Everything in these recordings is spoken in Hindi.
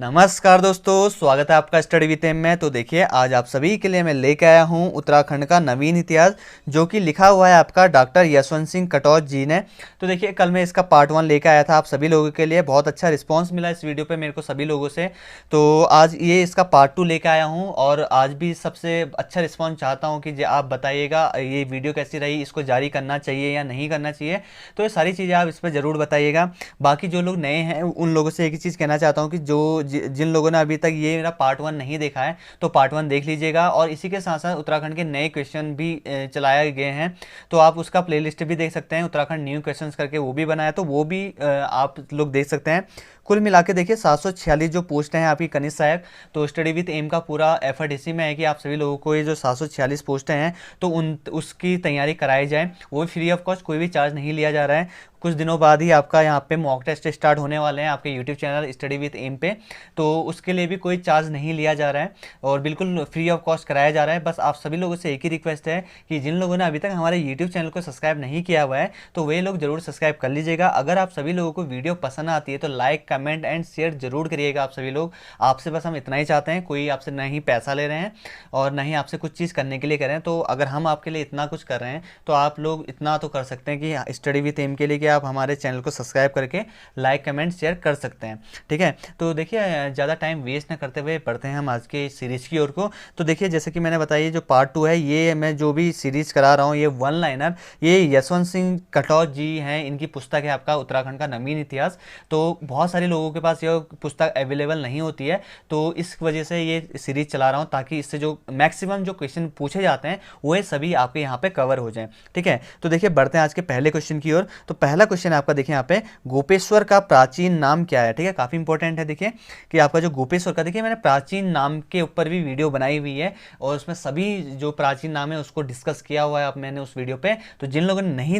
नमस्कार दोस्तों, स्वागत है आपका स्टडी विद एम में। तो देखिए, आज आप सभी के लिए मैं लेकर आया हूं उत्तराखंड का नवीन इतिहास, जो कि लिखा हुआ है आपका डॉक्टर यशवंत सिंह कटौच जी ने। तो देखिए, कल मैं इसका पार्ट 1 लेकर आया था आप सभी लोगों के लिए। बहुत अच्छा रिस्पांस मिला इस वीडियो पे मेरे को सभी लोगों से। तो आज ये इसका पार्ट 2 लेकर आया हूँ और आज भी सबसे अच्छा रिस्पॉन्स चाहता हूँ कि आप बताइएगा ये वीडियो कैसी रही, इसको जारी करना चाहिए या नहीं करना चाहिए। तो ये सारी चीज़ें आप इस पर ज़रूर बताइएगा। बाकी जो लोग नए हैं उन लोगों से एक ही चीज़ कहना चाहता हूँ कि जिन लोगों ने अभी तक ये मेरा पार्ट 1 नहीं देखा है तो पार्ट 1 देख लीजिएगा। और इसी के साथ साथ उत्तराखंड के नए क्वेश्चन भी चलाए गए हैं, तो आप उसका प्लेलिस्ट भी देख सकते हैं। उत्तराखंड न्यू क्वेश्चंस करके वो भी बनाया, तो वो भी आप लोग देख सकते हैं। कुल मिला के देखिए 746 जो पोस्ट हैं आपकी कनिष्ठ सहायक। तो स्टडी विद एम का पूरा एफर्ट इसी में है कि आप सभी लोगों को ये जो 746 पोस्टें हैं तो उसकी तैयारी कराई जाए। वो भी फ्री ऑफ कॉस्ट, कोई भी चार्ज नहीं लिया जा रहा है। कुछ दिनों बाद ही आपका यहाँ पे मॉक टेस्ट स्टार्ट होने वाले हैं आपके YouTube channel study with M पे, तो उसके लिए भी कोई चार्ज नहीं लिया जा रहा है और बिल्कुल फ्री ऑफ कॉस्ट कराया जा रहा है। बस आप सभी लोगों से एक ही रिक्वेस्ट है कि जिन लोगों ने अभी तक हमारे यूट्यूब चैनल को सब्सक्राइब नहीं किया हुआ है तो वे लोग जरूर सब्सक्राइब कर लीजिएगा। अगर आप सभी लोगों को वीडियो पसंद आती है तो लाइक, कमेंट एंड शेयर जरूर करिएगा आप सभी लोग। आपसे बस हम इतना ही चाहते हैं, कोई आपसे ना ही पैसा ले रहे हैं और ना ही आपसे कुछ चीज़ करने के लिए कर रहे हैं। तो अगर हम आपके लिए इतना कुछ कर रहे हैं तो आप लोग इतना तो कर सकते हैं कि स्टडी विद एम के लिए कि आप हमारे चैनल को सब्सक्राइब करके लाइक, कमेंट, शेयर कर सकते हैं। ठीक है, तो देखिए ज़्यादा टाइम वेस्ट ना करते हुए पढ़ते हैं हम आज के सीरीज़ की ओर को। तो देखिए, जैसे कि मैंने बताया जो पार्ट 2 है, ये मैं जो भी सीरीज़ करा रहा हूँ ये वन लाइनर, ये यशवंत सिंह कटौच जी हैं, इनकी पुस्तक है आपका उत्तराखंड का नवीन इतिहास। तो बहुत सारे लोगों के पास ये पुस्तक अवेलेबल नहीं होती है, तो इस वजह से ये सीरीज चला रहा हूँ ताकि इससे जो मैक्सिमम जो क्वेश्चन पूछे जाते हैं वो सभी आपके यहाँ पे कवर हो जाएं। ठीक है, तो देखिए बढ़ते हैं आज के पहले क्वेश्चन की ओर। तो पहला क्वेश्चन आपका देखिए यहाँ पे, गोपेश्वर का प्राचीन नाम क्या है। ठीक है, काफी इंपॉर्टेंट है। देखिए कि आपका जो गोपेश्वर का, देखिए मैंने प्राचीन नाम के ऊपर भी वीडियो बनाई हुई है और उसमें सभी जो प्राचीन नाम है उसको डिस्कस किया हुआ है आप मैंने उस वीडियो पे। तो जिन लोगों ने नहीं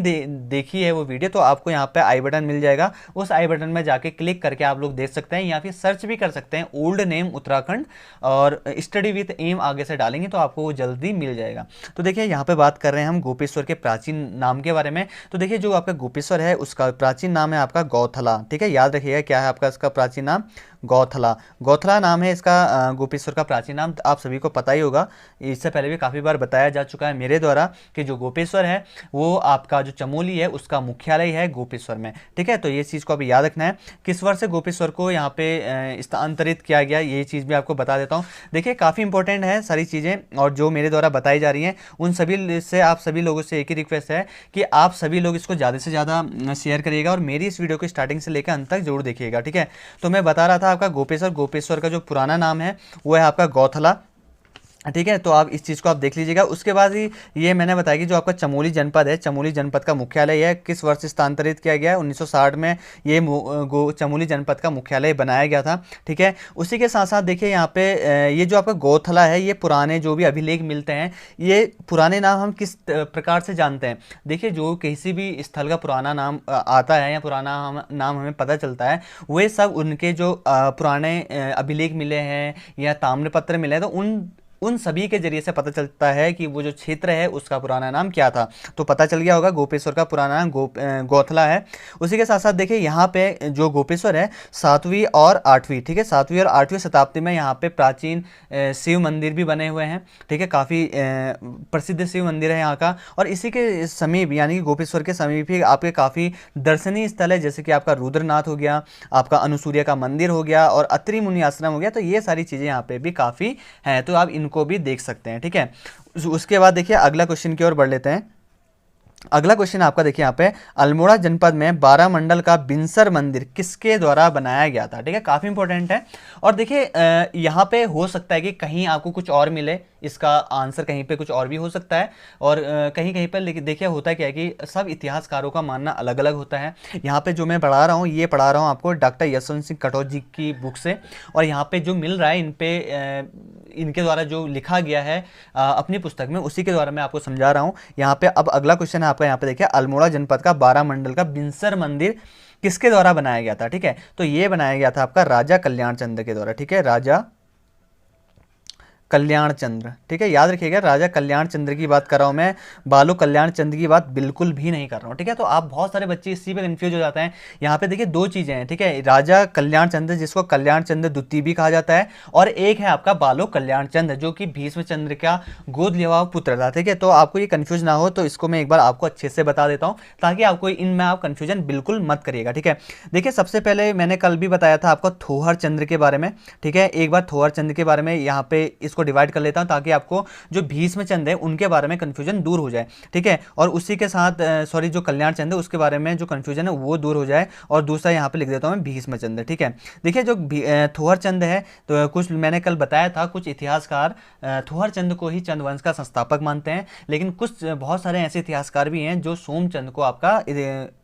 देखी है वो वीडियो, तो आपको यहाँ पे आई बटन मिल जाएगा, उस आई बटन में जाके क्लिक करके आप लोग देख सकते हैं या फिर सर्च भी कर सकते हैं ओल्ड नेम उत्तराखंड और स्टडी विद एम आगे से डालेंगे तो आपको वो जल्दी मिल जाएगा। तो देखिए यहाँ पे बात कर रहे हैं हम गोपेश्वर के प्राचीन नाम के बारे में। तो देखिए जो आपका गोपेश्वर है उसका प्राचीन नाम है आपका गौथला। ठीक है, याद रखिएगा क्या है आपका इसका प्राचीन नाम, गौथला। गौथला नाम है इसका गोपेश्वर का प्राचीन नाम। आप सभी को पता ही होगा, इससे पहले भी काफ़ी बार बताया जा चुका है मेरे द्वारा कि जो गोपेश्वर है वो आपका जो चमोली है उसका मुख्यालय है गोपेश्वर में। ठीक है, तो ये चीज़ को अभी याद रखना है। किस वर्ष से गोपेश्वर को यहाँ पे स्थानांतरित किया गया ये चीज़ भी आपको बता देता हूँ। देखिए काफ़ी इंपॉर्टेंट है सारी चीज़ें और जो मेरे द्वारा बताई जा रही हैं उन सभी से आप सभी लोगों से एक ही रिक्वेस्ट है कि आप सभी लोग इसको ज़्यादा से ज़्यादा शेयर करिएगा और मेरी इस वीडियो को स्टार्टिंग से लेकर अंत तक जरूर देखिएगा। ठीक है, तो मैं बता रहा था आपका गोपेश्वर का जो पुराना नाम है वो है आपका गौथला। ठीक है, तो आप इस चीज़ को आप देख लीजिएगा। उसके बाद ही ये मैंने बताया कि जो आपका चमोली जनपद है, चमोली जनपद का मुख्यालय है किस वर्ष स्थानांतरित किया गया है, 1960 में ये चमोली जनपद का मुख्यालय बनाया गया था। ठीक है, उसी के साथ साथ देखिए यहाँ पे ये जो आपका गौथला है, ये पुराने जो भी अभिलेख मिलते हैं, ये पुराने नाम हम किस प्रकार से जानते हैं। देखिए जो किसी भी स्थल का पुराना नाम आता है या पुराना नाम हमें पता चलता है, वे सब उनके जो पुराने अभिलेख मिले हैं या ताम्रपत्र मिले हैं, तो उन सभी के जरिए से पता चलता है कि वो जो क्षेत्र है उसका पुराना नाम क्या था। तो पता चल गया होगा गोपेश्वर का पुराना नाम गौथला है। उसी के साथ साथ देखिए यहाँ पे जो गोपेश्वर है 7वीं और 8वीं, ठीक है, 7वीं और 8वीं शताब्दी में यहाँ पे प्राचीन शिव मंदिर भी बने हुए हैं। ठीक है, काफ़ी प्रसिद्ध शिव मंदिर है यहाँ का। और इसी के समीप यानी कि गोपेश्वर के समीप ही आपके काफ़ी दर्शनीय स्थल है, जैसे कि आपका रुद्रनाथ हो गया, आपका अनुसूया का मंदिर हो गया और अत्रि मुनि आश्रम हो गया। तो ये सारी चीज़ें यहाँ पे भी काफ़ी हैं, तो आप को भी देख सकते हैं। ठीक है, उसके बाद देखिए अगला क्वेश्चन की ओर बढ़ लेते हैं। अगला क्वेश्चन आपका देखिए यहाँ पे, अल्मोड़ा जनपद में 12 मंडल का बिनसर मंदिर किसके द्वारा बनाया गया था। ठीक है, काफी इंपॉर्टेंट है। और देखिए यहाँ पे हो सकता है कि कहीं आपको कुछ और मिले, इसका आंसर कहीं पे कुछ और भी हो सकता है और कहीं कहीं पर देखिए होता क्या है कि सब इतिहासकारों का मानना अलग अलग होता है। यहाँ पे जो मैं पढ़ा रहा हूँ ये पढ़ा रहा हूँ आपको डॉक्टर यशवंत सिंह कटौच जी की बुक से, और यहाँ पे जो मिल रहा है इनके द्वारा जो लिखा गया है अपनी पुस्तक में, उसी के द्वारा मैं आपको समझा रहा हूँ। यहाँ पे अब अगला क्वेश्चन है आपका, यहाँ पे देखिए अल्मोड़ा जनपद का 12 मंडल का बिनसर मंदिर किसके द्वारा बनाया गया था। ठीक है, तो ये बनाया गया था आपका राजा कल्याण चंद्र के द्वारा। ठीक है, राजा कल्याण चंद्र, ठीक है, याद रखिएगा राजा कल्याण चंद्र की बात कर रहा हूँ मैं, बालो कल्याण चंद्र की बात बिल्कुल भी नहीं कर रहा हूँ, ठीक है। तो आप बहुत सारे बच्चे इसी पे कंफ्यूज हो जाते हैं। यहाँ पे देखिए दो चीजें हैं, ठीक है, राजा कल्याण चंद्र जिसको कल्याण चंद्र द्वितीय भी कहा जाता है, और एक है आपका बालो कल्याण चंद्र जो कि भीष्म चंद्र का गोद लिया हुआ पुत्र था, ठीक है। तो आपको ये कंफ्यूज ना हो तो इसको मैं एक बार आपको अच्छे से बता देता हूँ ताकि आपको इनमें आप कंफ्यूजन बिल्कुल मत करिएगा, ठीक है। देखिए सबसे पहले मैंने कल भी बताया था आपको थोहर चंद्र के बारे में, ठीक है। एक बार थोहर चंद्र के बारे में यहाँ पे इसको डिवाइड कर लेता हूँ ताकि आपको जो भीष्म चंद्र है उनके बारे में कंफ्यूजन दूर हो जाए, ठीक है। और उसी के साथ सॉरी जो कल्याण चंद्र है उसके बारे में जो कंफ्यूजन है वो दूर हो जाए, और दूसरा यहाँ पे लिख देता हूँ मैं भीष्म चंद्र, ठीक है। देखिए जो थोहर चंद्र है तो कुछ मैंने कल बताया था, कुछ इतिहासकार थोहर चंद्र को ही चंद्रवंश का संस्थापक मानते हैं, लेकिन कुछ बहुत सारे ऐसे इतिहासकार भी हैं जो सोमचंद्र को आपका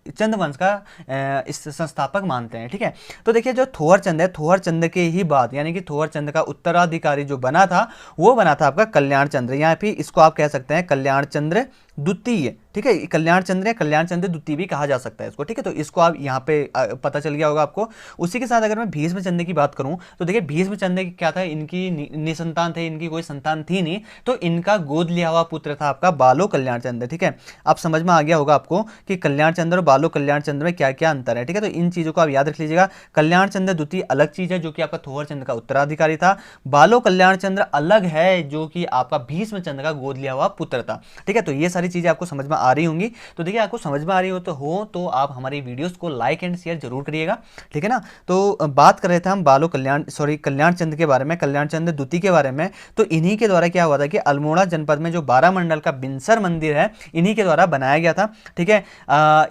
चंद्रवंश का इस संस्थापक मानते हैं, ठीक है। तो देखिए जो थोहर चंद्र है, थोहर चंद्र के ही बाद यानी कि थोहर चंद्र का उत्तराधिकारी जो बना था वो बना था आपका कल्याण चंद्र, यहाँ पे इसको आप कह सकते हैं कल्याण चंद्र द्वितीय, ठीक है। कल्याण चंद्र है, कल्याण चंद्र द्वितीय भी कहा जा सकता है इसको, ठीक है। तो इसको आप यहाँ पे पता चल गया होगा आपको। उसी के साथ अगर मैं भीष्म चंद्र की बात करूं तो देखिए भीष्म चंद्र क्या था, इनकी निसंतान थे, इनकी कोई संतान थी नहीं, तो इनका गोद लिया हुआ पुत्र था आपका बालो कल्याण चंद्र, ठीक है। आप समझ में आ गया होगा आपको कि कल्याण चंद्र और बालो कल्याण चंद्र में क्या क्या अंतर है, ठीक है। तो इन चीजों को आप याद रख लीजिएगा। कल्याण चंद्र द्वितीय अलग चीज है जो कि आपका थोहर चंद्र का उत्तराधिकारी था, बालो कल्याण चंद्र अलग है जो कि आपका भीष्म चंद्र का गोद लिया हुआ पुत्र था, ठीक है। तो ये सारी चीजें आपको समझ में आ रही होंगी। तो देखिए आपको समझ में आ रही तो आप हमारी वीडियोस को लाइक एंड शेयर जरूर करिएगा, ठीक है ना। तो बात कर रहे थे हम बालो कल्याण कल्याण चंद्र के बारे में, कल्याण चंद्र द्वितीय के बारे में। तो इन्हीं के द्वारा क्या हुआ था कि अल्मोड़ा जनपद में जो 12 मंडल का बिनसर मंदिर है इन्हीं के द्वारा बनाया गया था, ठीक है।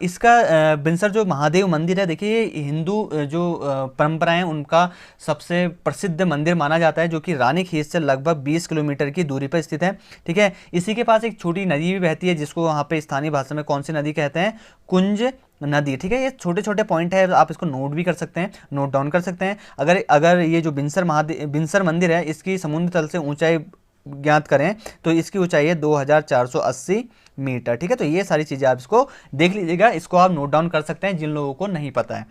इसका बिनसर जो महादेव मंदिर है, देखिए हिंदू जो परंपराएं उनका सबसे प्रसिद्ध मंदिर माना जाता है जो कि रानीखेत से लगभग 20 किलोमीटर की दूरी पर स्थित है, ठीक है। इसी के पास एक छोटी नदी भी बहती है जिसको वहाँ पे स्थानीय भाषा में कौन सी नदी कहते हैं, कुंज नदी, ठीक है। ये छोटे छोटे पॉइंट है, आप इसको नोट भी कर सकते हैं, नोट डाउन कर सकते हैं। अगर ये जो बिनसर मंदिर है इसकी समुद्र तल से ऊंचाई ज्ञात करें तो इसकी ऊंचाई है 2480 मीटर, ठीक है। तो ये सारी चीजें आप इसको देख लीजिएगा, इसको आप नोट डाउन कर सकते हैं जिन लोगों को नहीं पता है।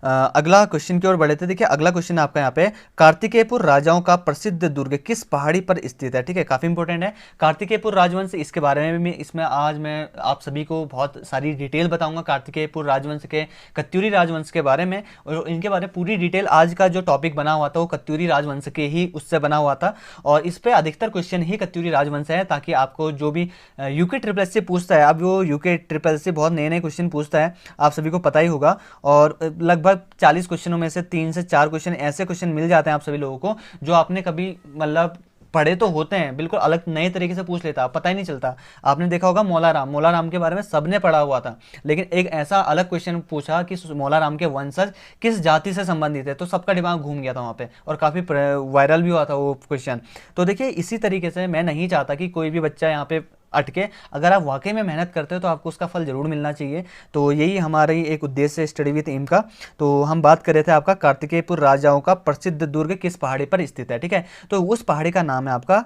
अगला क्वेश्चन की ओर बढ़े थे। देखिए अगला क्वेश्चन आपका यहाँ पे, कार्तिकेयपुर राजाओं का प्रसिद्ध दुर्ग किस पहाड़ी पर स्थित है, ठीक है। काफी इंपॉर्टेंट है कार्तिकेयपुर राजवंश, इसके बारे में भी इसमें आज मैं आप सभी को बहुत सारी डिटेल बताऊंगा कार्तिकेयपुर राजवंश के, कत्यूरी राजवंश के बारे में, और इनके बारे में पूरी डिटेल। आज का जो टॉपिक बना हुआ था वो कत्यूरी राजवंश के ही उससे बना हुआ था, और इस पर अधिकतर क्वेश्चन ही कत्यूरी राजवंश है, ताकि आपको जो भी यूके ट्रिपल एस से पूछता है, अब वो यूके ट्रिपल एस से बहुत नए नए क्वेश्चन पूछता है, आप सभी को पता ही होगा। और लगभग 40 क्वेश्चनों में से 3 से 4 क्वेश्चन ऐसे क्वेश्चन मिल जाते हैं आप सभी लोगों को जो आपने कभी मतलब पढ़े तो होते हैं, बिल्कुल अलग नए तरीके से पूछ लेता, पता ही नहीं चलता। आपने देखा होगा मौला राम के बारे में सबने पढ़ा हुआ था, लेकिन एक ऐसा अलग क्वेश्चन पूछा कि मौला राम के वंशज किस जाति से संबंधित है, तो सबका दिमाग घूम गया था वहाँ पे, और काफ़ी वायरल भी हुआ था वो क्वेश्चन। तो देखिए इसी तरीके से मैं नहीं चाहता कि कोई भी बच्चा यहाँ पे अटके, अगर आप वाकई में मेहनत करते हो तो आपको उसका फल जरूर मिलना चाहिए। तो यही हमारी एक उद्देश्य है स्टडी विद एम का। तो हम बात कर रहे थे आपका कार्तिकेयपुर राजाओं का प्रसिद्ध दुर्ग किस पहाड़ी पर स्थित है, ठीक है। तो उस पहाड़ी का नाम है आपका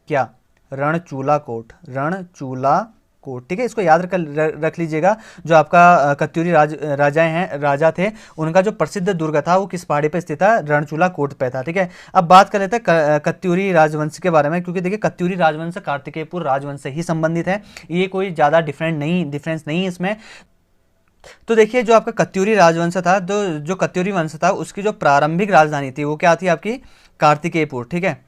क्या, रणचूला कोट, रणचूला कोट, ठीक है। इसको याद रख लीजिएगा। जो आपका कत्यूरी राजा थे उनका जो प्रसिद्ध दुर्ग था वो किस पहाड़ी पे स्थित था, रणचूला कोट पे था, ठीक है। अब बात कर लेते हैं कत्यूरी राजवंश के बारे में, क्योंकि देखिए कत्यूरी राजवंश कार्तिकेयपुर राजवंश से ही संबंधित है, ये कोई ज़्यादा डिफरेंस नहीं है इसमें। तो देखिए जो आपका कत्यूरी राजवंश था, जो कत्यूरी वंश था उसकी जो प्रारंभिक राजधानी थी वो क्या थी आपकी, कार्तिकेयपुर, ठीक है।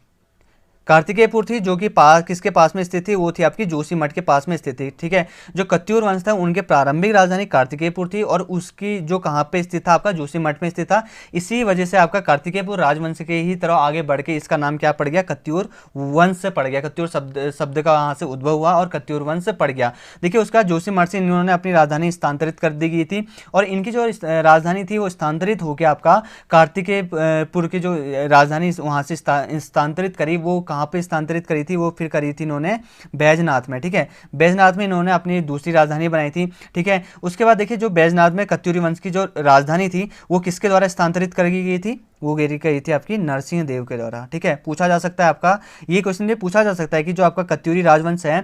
कार्तिकेयपुर थी जो कि किसके पास में स्थित थी, वो थी आपकी जोशीमठ के पास में स्थित थी, ठीक है। जो कत्यूर वंश था उनके प्रारंभिक राजधानी कार्तिकेयपुर थी, और उसकी जो कहाँ पे स्थित था आपका जोशीमठ में स्थित था। इसी वजह से आपका कार्तिकेयपुर राजवंश के ही तरह आगे बढ़ के इसका नाम क्या पड़ गया, कत्यूर वंश से पड़ गया। कत्यूर शब्द का वहाँ से उद्भव हुआ और कत्यूर वंश से पड़ गया। देखिए उसका जोशीमठ से इन्होंने अपनी राजधानी स्थानांतरित कर दी गई थी, और इनकी जो राजधानी थी वो स्थानांतरित होकर आपका कार्तिकेयपुर की जो राजधानी वहाँ से स्थानांतरित करी, वो कहाँ पे स्थानांतरित करी थी, वो फिर करी थी इन्होंने बैजनाथ में, ठीक है। बैजनाथ में इन्होंने अपनी दूसरी राजधानी बनाई थी, ठीक है। उसके बाद देखिए जो बैजनाथ में कत्यूरी वंश की जो राजधानी थी वो किसके द्वारा स्थानांतरित कर गई थी, वो गिरी गई थी आपकी नरसिंह देव के द्वारा। ठीक है, पूछा जा सकता है आपका ये क्वेश्चन भी पूछा जा सकता है कि जो आपका कत्यूरी राजवंश है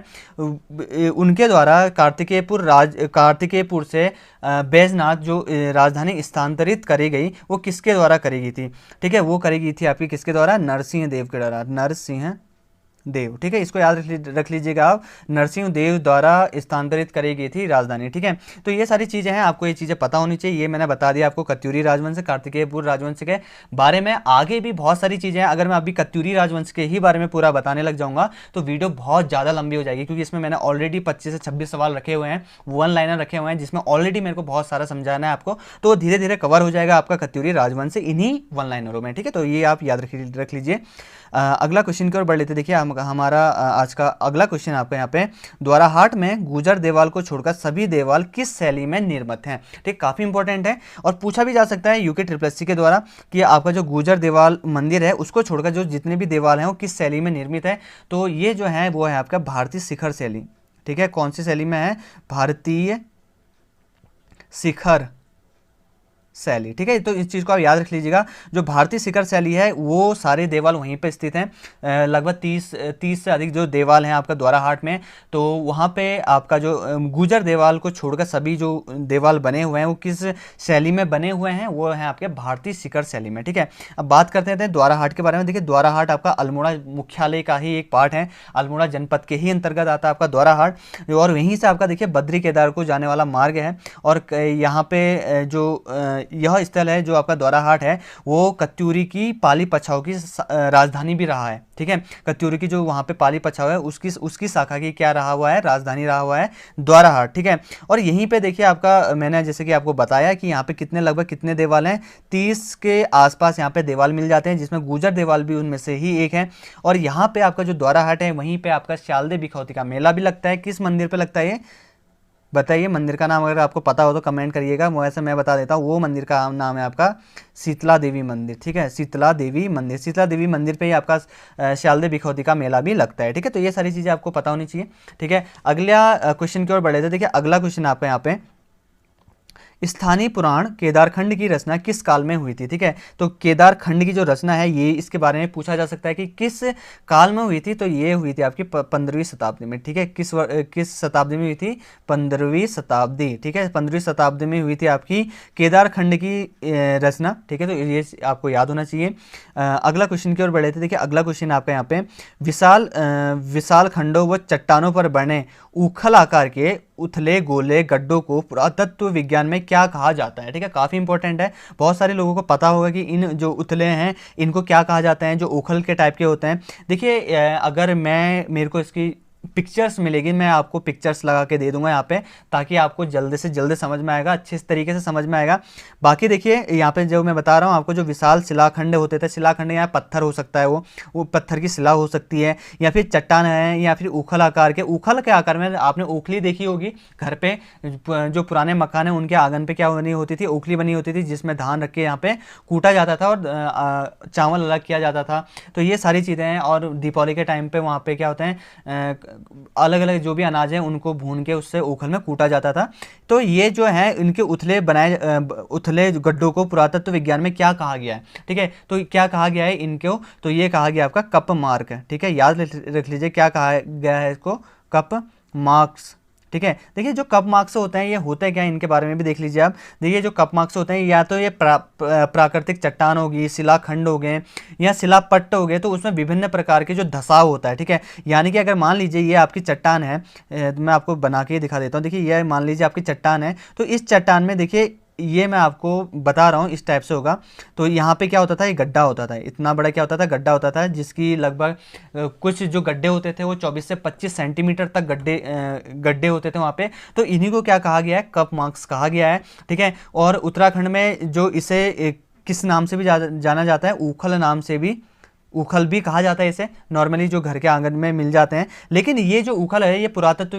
उनके द्वारा कार्तिकेयपुर से बैजनाथ जो राजधानी स्थानांतरित करी गई वो किसके द्वारा करी गई थी। ठीक है, वो करी गई थी आपकी किसके द्वारा, नरसिंह देव के द्वारा, नरसिंह देव। ठीक है, इसको याद रख लीजिएगा आप, नरसिंह देव द्वारा स्थानांतरित करी गई थी राजधानी। ठीक है, तो ये सारी चीज़ें हैं, आपको ये चीज़ें पता होनी चाहिए। ये मैंने बता दिया आपको कत्यूरी राजवंश, कार्तिकेयपुर राजवंश के बारे में। आगे भी बहुत सारी चीज़ें हैं, अगर मैं अभी कत्यूरी राजवंश के ही बारे में पूरा बताने लग जाऊंगा तो वीडियो बहुत ज़्यादा लंबी हो जाएगी, क्योंकि इसमें मैंने ऑलरेडी 25 से 26 सवाल रखे हुए हैं, वन लाइनर रखे हुए हैं, जिसमें ऑलरेडी मेरे को बहुत सारा समझाना है आपको। तो धीरे धीरे कवर हो जाएगा आपका कत्यूरी राजवंश इन्हीं वन लाइनरों में। ठीक है, तो ये आप याद रख लीजिए। अगला क्वेश्चन की ओर बढ़ लेते। देखिए हमारा आज का अगला क्वेश्चन आपका यहाँ पे, द्वाराहाट में गुजर देवाल को छोड़कर सभी देवाल किस शैली में निर्मित हैं। ठीक, काफ़ी इंपॉर्टेंट है और पूछा भी जा सकता है यूके SSC के द्वारा कि आपका जो गुजर देवाल मंदिर है उसको छोड़कर जो जितने भी देवाल हैं वो किस शैली में निर्मित है। तो ये जो है वो है आपका भारतीय शिखर शैली। ठीक है, कौन सी शैली में है, भारतीय शिखर शैली। ठीक है, तो इस चीज़ को आप याद रख लीजिएगा, जो भारतीय शिखर शैली है वो सारे देवाल वहीं पे स्थित हैं। लगभग 30 से अधिक जो देवाल हैं आपका द्वाराहाट में, तो वहाँ पे आपका जो गुजर देवाल को छोड़कर सभी जो देवाल बने हुए हैं वो किस शैली में बने हुए हैं, वो है आपके भारतीय शिखर शैली में। ठीक है, अब बात करते हैं द्वाराहाट के बारे में। देखिए द्वाराहाट आपका अल्मोड़ा मुख्यालय का ही एक पार्ट है, अल्मोड़ा जनपद के ही अंतर्गत आता है आपका द्वाराहाट, और वहीं से आपका देखिए बद्री केदार को जाने वाला मार्ग है। और यहाँ पे जो यह स्थल है जो आपका द्वाराहाट है वो कत्यूरी की पाली पछाव की राजधानी भी रहा है। ठीक है, कत्यूरी की जो वहाँ पे पाली पछाव है उसकी शाखा की क्या रहा हुआ है, राजधानी रहा हुआ है द्वाराहाट। ठीक है, और यहीं पे देखिए आपका मैंने जैसे कि आपको बताया कि यहाँ पे लगभग कितने देवाल हैं, 30 के आसपास यहाँ पे देवाल मिल जाते हैं, जिसमें गुजर देवाल भी उनमें से ही एक है। और यहाँ पे आपका जो द्वाराहाट है वहीं पे आपका श्यालदे बिखौती का मेला भी लगता है। किस मंदिर पे लगता है ये बताइए, मंदिर का नाम अगर आपको पता हो तो कमेंट करिएगा, वैसे मैं बता देता हूँ। वो मंदिर का नाम है आपका शीतला देवी मंदिर। ठीक है, शीतला देवी मंदिर, शीतला देवी मंदिर पे ही आपका श्यालदे बिखौती का मेला भी लगता है। ठीक है, तो ये सारी चीज़ें आपको पता होनी चाहिए। ठीक है, अगला क्वेश्चन की ओर बढ़े थे। देखिए अगला क्वेश्चन आपका यहाँ पे, स्थानीय पुराण केदारखंड की रचना किस काल में हुई थी। ठीक है, तो केदारखंड की जो रचना है ये इसके बारे में पूछा जा सकता है कि किस काल में हुई थी। तो ये हुई थी आपकी 15वीं शताब्दी में। ठीक है, किस शताब्दी में हुई थी, 15वीं शताब्दी। ठीक है, 15वीं शताब्दी में हुई थी आपकी केदारखंड की रचना। ठीक है, तो ये आपको याद होना चाहिए। अगला क्वेश्चन की ओर बढ़े थे। देखिए अगला क्वेश्चन आपका यहाँ पे, विशाल खंडों व चट्टानों पर बने उखल आकार के उथले गोले गड्ढों को पुरातत्व विज्ञान में क्या कहा जाता है। ठीक है, काफ़ी इंपॉर्टेंट है, बहुत सारे लोगों को पता होगा कि इन जो उथले हैं इनको क्या कहा जाता है, जो उखल के टाइप के होते हैं। देखिए अगर मेरे को इसकी पिक्चर्स मिलेगी, मैं आपको पिक्चर्स लगा के दे दूंगा यहाँ पे, ताकि आपको जल्द से जल्द समझ में आएगा, अच्छे तरीके से समझ में आएगा। बाकी देखिए यहाँ पे जो मैं बता रहा हूँ आपको, जो विशाल शिलाखंड होते थे, शिलाखंड यहाँ पत्थर हो सकता है, वो पत्थर की शिला हो सकती है, या फिर चट्टान है, या फिर उखल के आकार में आपने ओखली देखी होगी घर पे, जो पुराने मकान है उनके आंगन पे क्या बनी होती थी, ओखली बनी होती थी, जिसमें धान रख के यहाँ पे कूटा जाता था और चावल अलग किया जाता था। तो ये सारी चीज़ें हैं। और दीपावली के टाइम पे वहाँ पे क्या होते हैं, अलग अलग जो भी अनाज है उनको भून के उससे ओखल में कूटा जाता था। तो ये जो है इनके उथले गड्ढों को पुरातत्व विज्ञान में क्या कहा गया है। ठीक है, तो क्या कहा गया है इनको, तो ये कहा गया आपका कप मार्क। ठीक है, याद रख लीजिए क्या कहा गया है इसको, कप मार्क्स। ठीक है, देखिए जो कप मार्क्स होते हैं ये होते हैं क्या, इनके बारे में भी देख लीजिए आप। देखिए जो कप मार्क्स होते हैं या तो ये प्राकृतिक चट्टान होगी, शिलाखंड हो गए या शिलापट्ट हो गए, तो उसमें विभिन्न प्रकार के जो धसाव होता है। ठीक है, यानी कि अगर मान लीजिए ये आपकी चट्टान है, मैं आपको बना के दिखा देता हूँ। देखिए ये मान लीजिए आपकी चट्टान है, तो इस चट्टान में देखिए ये मैं आपको बता रहा हूँ इस टाइप से होगा। तो यहाँ पे क्या होता था, ये गड्ढा होता था, इतना बड़ा क्या होता था, गड्ढा होता था, जिसकी लगभग कुछ जो गड्ढे होते थे वो 24 से 25 सेंटीमीटर तक गड्ढे होते थे वहाँ पे। तो इन्हीं को क्या कहा गया है, कप मार्क्स कहा गया है। ठीक है, और उत्तराखंड में जो इसे किस नाम से भी जाना जाता है, उखल नाम से भी, उखल भी कहा जाता है इसे, नॉर्मली जो घर के आंगन में मिल जाते हैं। लेकिन ये जो उखल है ये पुरातत्व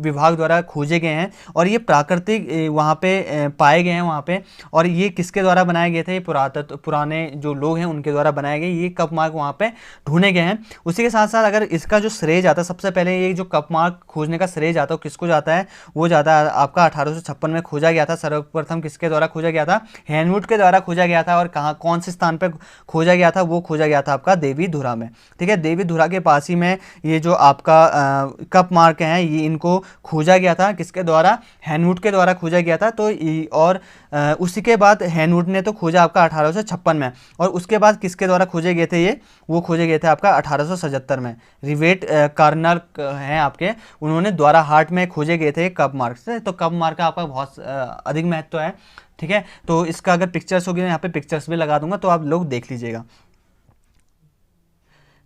विभाग द्वारा खोजे गए हैं और ये प्राकृतिक वहाँ पे पाए गए हैं वहाँ पे। और ये किसके द्वारा बनाए गए थे, ये पुराने जो लोग हैं उनके द्वारा बनाए गए, ये कप मार्क वहाँ पे ढूंढे गए हैं। उसी के साथ साथ अगर इसका जो श्रेय जाता है, सबसे पहले ये जो कप मार्क खोजने का श्रेय जाता है किसको जाता है, वो जाता है आपका 1856 में खोजा गया था। सर्वप्रथम किसके द्वारा खोजा गया था, हेनवुड के द्वारा खोजा गया था। और कहाँ कौन से स्थान पर खोजा गया था, वो खोजा गया था आपका देवीधुरा में। ठीक है, देवीधुरा के पास ही में ये जो आपका कप मार्क हैं ये इनको खोजा गया था, किसके द्वारा, हेनवुड के द्वारा खोजा गया था। तो और उसी के बाद हेनवुड ने तो खोजा आपका 1856 में, और उसके बाद किसके द्वारा खोजे गए थे ये, वो खोजे गए थे आपका 1877 में। रिवेट कार्नर हैं आपके, उन्होंने द्वारा हार्ट में खोजे गए थे कप मार्क से। तो कप मार्क का आपका बहुत अधिक महत्व है। ठीक है, तो इसका अगर पिक्चर्स होगी, यहाँ पे पिक्चर्स भी लगा दूंगा तो आप लोग देख लीजिएगा।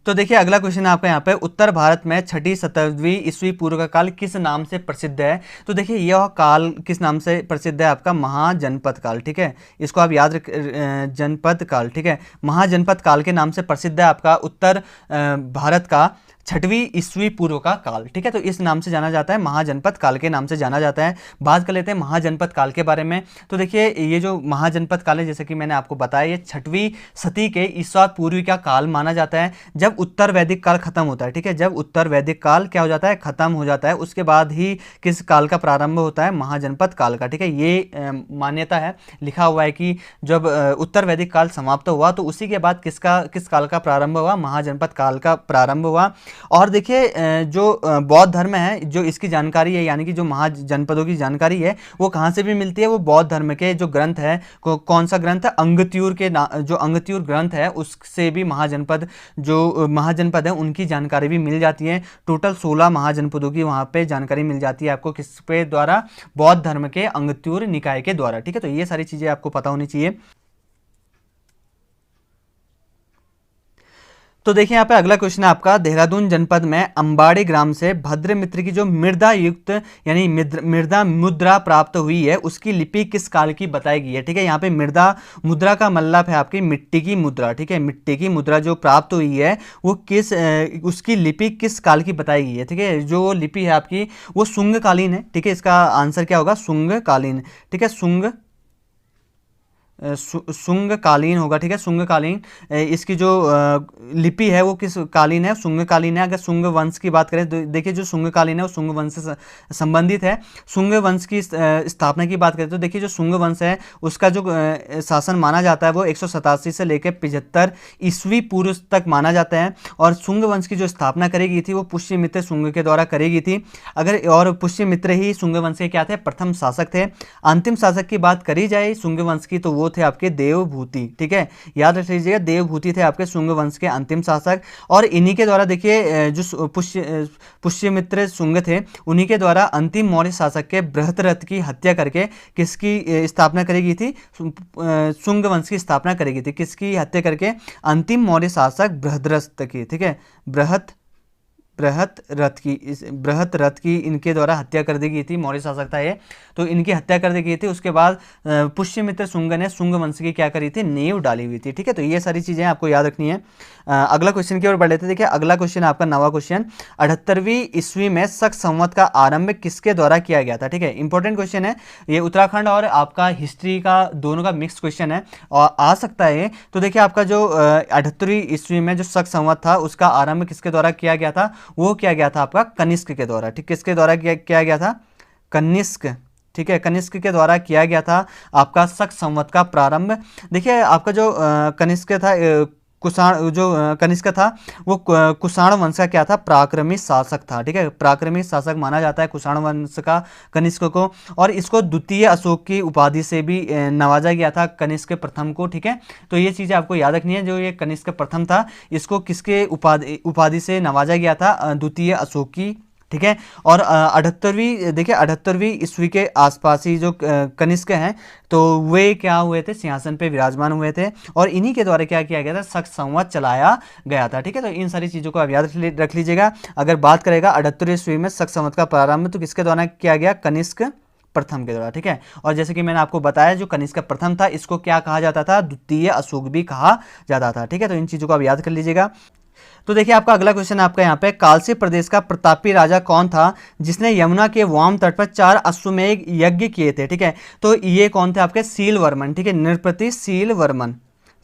तो देखिए अगला क्वेश्चन आपका यहाँ पे, उत्तर भारत में 6ठी शताब्दी ईस्वी पूर्व का काल किस नाम से प्रसिद्ध है। तो देखिए यह काल किस नाम से प्रसिद्ध है, आपका महाजनपद काल। ठीक है, इसको आप याद रख, जनपद काल। ठीक है, महाजनपद काल के नाम से प्रसिद्ध है आपका उत्तर भारत का 6वीं ईस्वी पूर्व का काल। ठीक है, तो इस नाम से जाना जाता है, महाजनपद काल के नाम से जाना जाता है। बात कर लेते हैं महाजनपद काल के बारे में। तो देखिए ये जो महाजनपद काल है, जैसे कि मैंने आपको बताया, ये 6वीं सदी के ईसा पूर्व का काल माना जाता है, जब उत्तर वैदिक काल खत्म होता है। ठीक है, जब उत्तर वैदिक काल क्या हो जाता है, खत्म हो जाता है, उसके बाद ही किस काल का प्रारंभ होता है, महाजनपद काल का। ठीक है, ये मान्यता है, लिखा हुआ है कि जब उत्तर वैदिक काल समाप्त हुआ तो उसी के बाद किस काल का प्रारंभ हुआ, महाजनपद काल का प्रारंभ हुआ। और देखिए जो बौद्ध धर्म है, जो इसकी जानकारी है, यानी कि जो महाजनपदों की जानकारी है वो कहाँ से भी मिलती है, वो बौद्ध धर्म के जो ग्रंथ है, कौन सा ग्रंथ है, अंगत्यूर के जो अंगत्यूर ग्रंथ है उससे भी महाजनपद है उनकी जानकारी भी मिल जाती है। टोटल 16 महाजनपदों की वहाँ पे जानकारी मिल जाती है आपको, किस पे द्वारा, बौद्ध धर्म के अंगत्यूर निकाय के द्वारा। ठीक है, तो ये सारी चीज़ें आपको पता होनी चाहिए। तो देखिए यहाँ पे अगला क्वेश्चन है आपका, देहरादून जनपद में अंबाड़ी ग्राम से भद्रमित्र की जो मृदा युक्त यानी मृदा मुद्रा प्राप्त हुई है उसकी लिपि किस काल की बताई गई है। ठीक है, यहाँ पे मृदा मुद्रा का मतलब है आपकी मिट्टी की मुद्रा। ठीक है, मिट्टी की मुद्रा जो प्राप्त हुई है वो उसकी लिपि किस काल की बताई गई है। ठीक है, जो लिपि है आपकी वो शुंगकालीन है। ठीक है, इसका आंसर क्या होगा, शुंगकालीन। ठीक है, शुंगकालीन होगा। ठीक है, शुंगकालीन इसकी जो लिपि है वो किस कालीन है, शुंगकालीन है। अगर शुंग वंश की बात करें तो देखिए जो शुंगकालीन है वो शुंग वंश से संबंधित है। शुंग वंश की स्थापना की बात करें तो देखिए जो शुंग वंश है उसका जो शासन माना जाता है वो 187 से लेकर 75 ईस्वी पूर्व तक माना जाता है। और शुंग वंश की जो स्थापना करी गई थी वो पुष्यमित्र शुंग के द्वारा करी गई थी। और पुष्यमित्र ही शुंग वंश के क्या थे, प्रथम शासक थे। अंतिम शासक की बात करी जाए शुंग वंश की तो वो थे आपके देवभूति। ठीक है, याद रख लीजिएगा, देवभूति थे आपके शुंग वंश के अंतिम शासक। और इन्हीं के द्वारा देखिए जो पुष्यमित्र शुंग थे उन्हीं के द्वारा अंतिम मौर्य शासक के बृहद्रथ की हत्या करके किसकी स्थापना करी गई थी, शुंग वंश की स्थापना करी गई थी। किसकी हत्या करके, अंतिम मौर्य शासक बृहद्रथ की। ठीक है, बृहद्रथ की इनके द्वारा हत्या कर दी गई थी, मौर्य शासक था ये, तो इनकी हत्या कर दी गई थी। उसके बाद पुष्यमित्र शुंग ने शुंग वंश की क्या करी थी, नींव डाली हुई थी। ठीक है, तो ये सारी चीजें आपको याद रखनी है। अगला क्वेश्चन की ओर बढ़ लेते हैं। देखिए अगला क्वेश्चन आपका 9वां क्वेश्चन, 78वीं ईस्वी में शक संवत का आरंभ किसके द्वारा किया गया था। ठीक है, इंपॉर्टेंट क्वेश्चन है ये, उत्तराखंड और आपका हिस्ट्री का दोनों का मिक्स क्वेश्चन है और आ सकता है। तो देखिए आपका जो 78वीं ईस्वी में जो शक संवत था उसका आरंभ किसके द्वारा किया गया था, वो किया गया था आपका कनिष्क के द्वारा। ठीक, किसके द्वारा किया गया था, कनिष्क। ठीक है, कनिष्क के द्वारा किया गया था आपका शक संवत का प्रारंभ। देखिए आपका जो कनिष्क था, कनिष्क था वो कुषाण वंश का क्या था, पराक्रमी शासक था। ठीक है, पराक्रमी शासक माना जाता है कुषाण वंश का कनिष्क को। और इसको द्वितीय अशोक की उपाधि से भी नवाजा गया था, कनिष्क प्रथम को। ठीक है, तो ये चीज़ें आपको याद रखनी है, जो ये कनिष्क प्रथम था इसको किसके उपाधि से नवाजा गया था, द्वितीय अशोक की। ठीक है, और 78वीं ईस्वी के आसपास ही जो कनिष्क हैं तो वे क्या हुए थे, सिंहासन पे विराजमान हुए थे और इन्हीं के द्वारा क्या किया गया था, शक संवत चलाया गया था। ठीक है, तो इन सारी चीज़ों को आप याद रख लीजिएगा। अगर बात करेगा 78वीं ईस्वी में शक संवत का प्रारंभ तो किसके द्वारा किया गया, कनिष्क प्रथम के द्वारा, ठीक है। और जैसे कि मैंने आपको बताया जो कनिष्क प्रथम था इसको क्या कहा जाता था, द्वितीय अशोक भी कहा जाता था, ठीक है। तो इन चीज़ों को आप याद कर लीजिएगा। तो देखिए आपका अगला क्वेश्चन आपका यहाँ पे, कालसी प्रदेश का प्रतापी राजा कौन था जिसने यमुना के वाम तट पर 4 अश्वमेध यज्ञ किए थे, ठीक है। तो ये कौन थे आपके, शीलवर्मन, ठीक है, नृपति शीलवर्मन,